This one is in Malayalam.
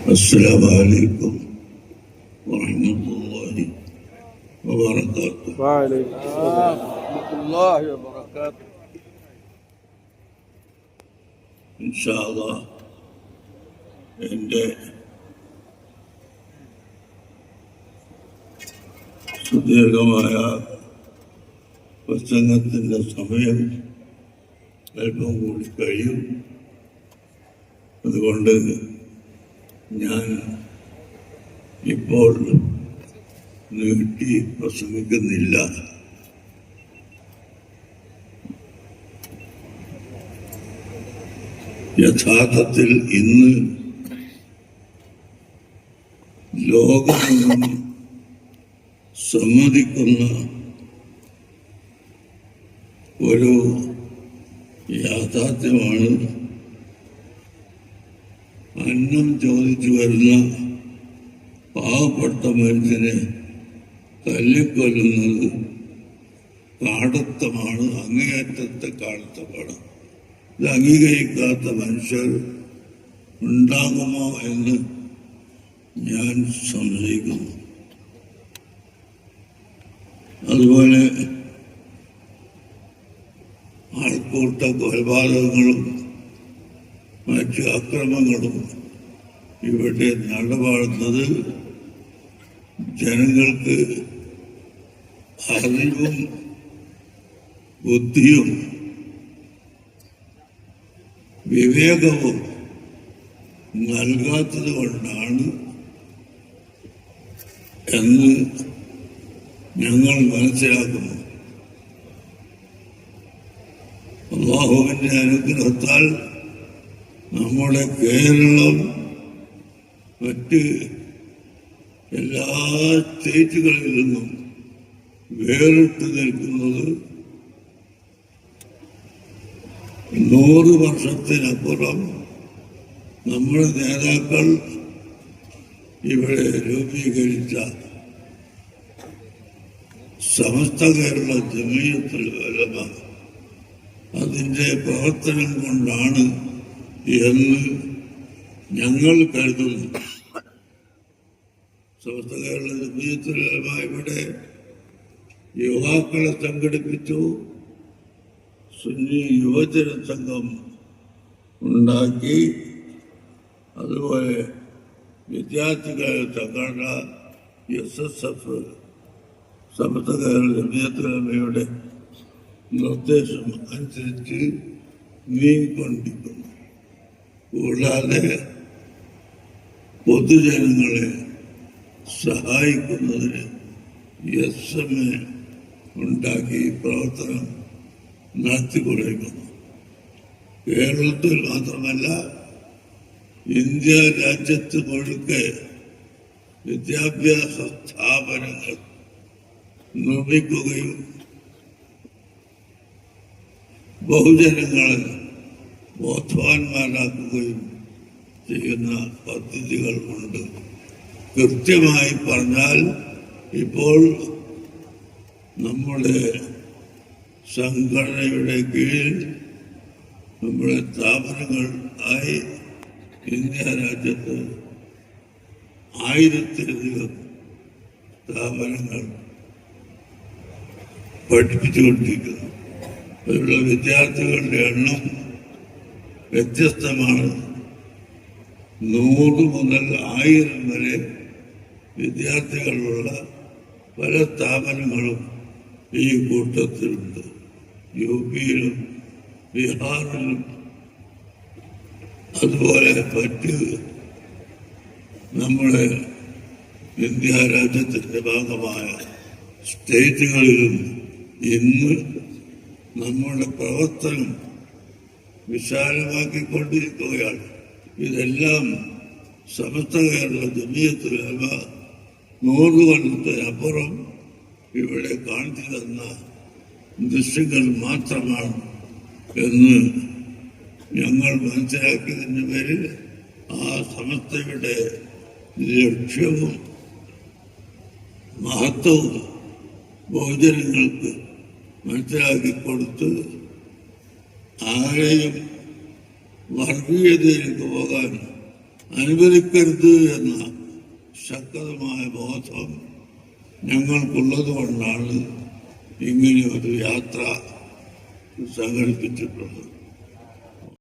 السلام عليكم ورحمة الله وبركاته. وعليكم السلام ورحمة الله وبركاته. إن شاء الله എൻ്റെ സുദീർഘമായ പ്രസംഗത്തിൻ്റെ സമയം അല്പം കൂടി കഴിയും. അതുകൊണ്ട് ഞാൻ ഇപ്പോൾ നീട്ടി പ്രസംഗിക്കുന്നില്ല. യഥാർത്ഥത്തിൽ ഇന്ന് ലോകം സമ്മതിക്കുന്ന ഒരു യാഥാർത്ഥ്യമാണ് അന്നം ചോദിച്ചു വരുന്ന പാവപ്പെട്ട മനുഷ്യനെ തല്ലിക്കൊല്ലുന്നത് കാടത്തമാണ്, അങ്ങേയറ്റത്തെ കാടത്തമാണ്. ഇത് അംഗീകരിക്കാത്ത മനുഷ്യർ ഉണ്ടാകുമോ എന്ന് ഞാൻ സംശയിക്കുന്നു. അതുപോലെ ആൾക്കൂട്ട കൊലപാതകങ്ങളും മറ്റ് അക്രമങ്ങളും ഇവിടെ നടപാടുന്നത് ജനങ്ങൾക്ക് അറിവും ബുദ്ധിയും വിവേകവും നൽകാത്തത് കൊണ്ടാണ് എന്ന് ഞങ്ങൾ മനസ്സിലാക്കുന്നു. അല്ലാഹുവിന്റെ അനുഗ്രഹത്താൽ നമ്മുടെ കേരളം മറ്റ് എല്ലാ സ്റ്റേറ്റുകളിൽ നിന്നും വേറിട്ട് നിൽക്കുന്നത് 100 വർഷത്തിനപ്പുറം നമ്മുടെ നേതാക്കൾ ഇവിടെ രൂപീകരിച്ച സമസ്ത കേരള ജമീയത്തുൽ ഉലമ അതിൻ്റെ പ്രവർത്തനം കൊണ്ടാണ് എന്ന് ഞങ്ങൾ കരുതുന്നു. സമസ്ത കേരള ജമീയത്തുൽ ഉലമ ഇവിടെ യുവാക്കളെ സംഘടിപ്പിച്ചു, സുന്നി യുവജന സംഘം ഉണ്ടാക്കി, അതുപോലെ വിദ്യാർത്ഥികളുടെ സംഘടന SSF സമസ്ത കേരള ജമീയത്തുൽ ഉലമയുടെ നിർദ്ദേശം അനുസരിച്ച് നീങ്ങിക്കൊണ്ടിരിക്കുന്നു. കൂടാതെ പൊതുജനങ്ങളെ സഹായിക്കുന്നതിന് SMA ഉണ്ടാക്കി പ്രവർത്തനം നടത്തിക്കൊണ്ടിരിക്കുന്നു. കേരളത്തിൽ മാത്രമല്ല, ഇന്ത്യ രാജ്യത്ത് മുഴുക്കെ വിദ്യാഭ്യാസ സ്ഥാപനങ്ങൾ നിർമ്മിക്കുകയും ബഹുജനങ്ങളെ ബോധവാന്മാരാക്കുകയും ചെയ്യുന്ന പദ്ധതികൾ ഉണ്ട്. കൃത്യമായി പറഞ്ഞാൽ ഇപ്പോൾ നമ്മുടെ സംഘടനയുടെ കീഴിൽ നമ്മുടെ സ്ഥാപനങ്ങൾ ആയി ഇന്ത്യ രാജ്യത്ത് 1000-ലധികം സ്ഥാപനങ്ങൾ പഠിപ്പിച്ചുകൊണ്ടിരിക്കുന്നു. അതിലുള്ള വിദ്യാർത്ഥികളുടെ എണ്ണം വ്യത്യസ്തമാണ്. 100 മുതൽ 1000 വരെ വിദ്യാർത്ഥികളുള്ള പല സ്ഥാപനങ്ങളും ഈ കൂട്ടത്തിലുണ്ട്. UP-യിലും ബീഹാറിലും അതുപോലെ മറ്റ് നമ്മുടെ ഇന്ത്യ രാജ്യത്തിൻ്റെ ഭാഗമായ സ്റ്റേറ്റുകളിലും ഇന്ന് നമ്മുടെ പ്രവർത്തനം വിശാലമാക്കിക്കൊണ്ടിരിക്കുകയാണ്. ഇതെല്ലാം സമസ്ത കേരള ജമീയത്തുൽ ഉലമ 100 കൊല്ലത്തിനപ്പുറം ഇവിടെ കാണിച്ചു തന്ന ദൃശ്യങ്ങൾ മാത്രമാണ് എന്ന് ഞങ്ങൾ മനസ്സിലാക്കിയതിൻ്റെ പേരിൽ ആ സമസ്തയുടെ ലക്ഷ്യവും മഹത്വവും ബഹുജനങ്ങൾക്ക് മനസ്സിലാക്കിക്കൊടുത്ത് ആരെയും വർഗീയതയിലേക്ക് പോകാൻ അനുവദിക്കരുത് എന്ന ശക്തമായ ബോധം ഞങ്ങൾക്കുള്ളത് കൊണ്ടാണ് ഇങ്ങനെ ഒരു യാത്ര സംഘടിപ്പിച്ചിട്ടുള്ളത്.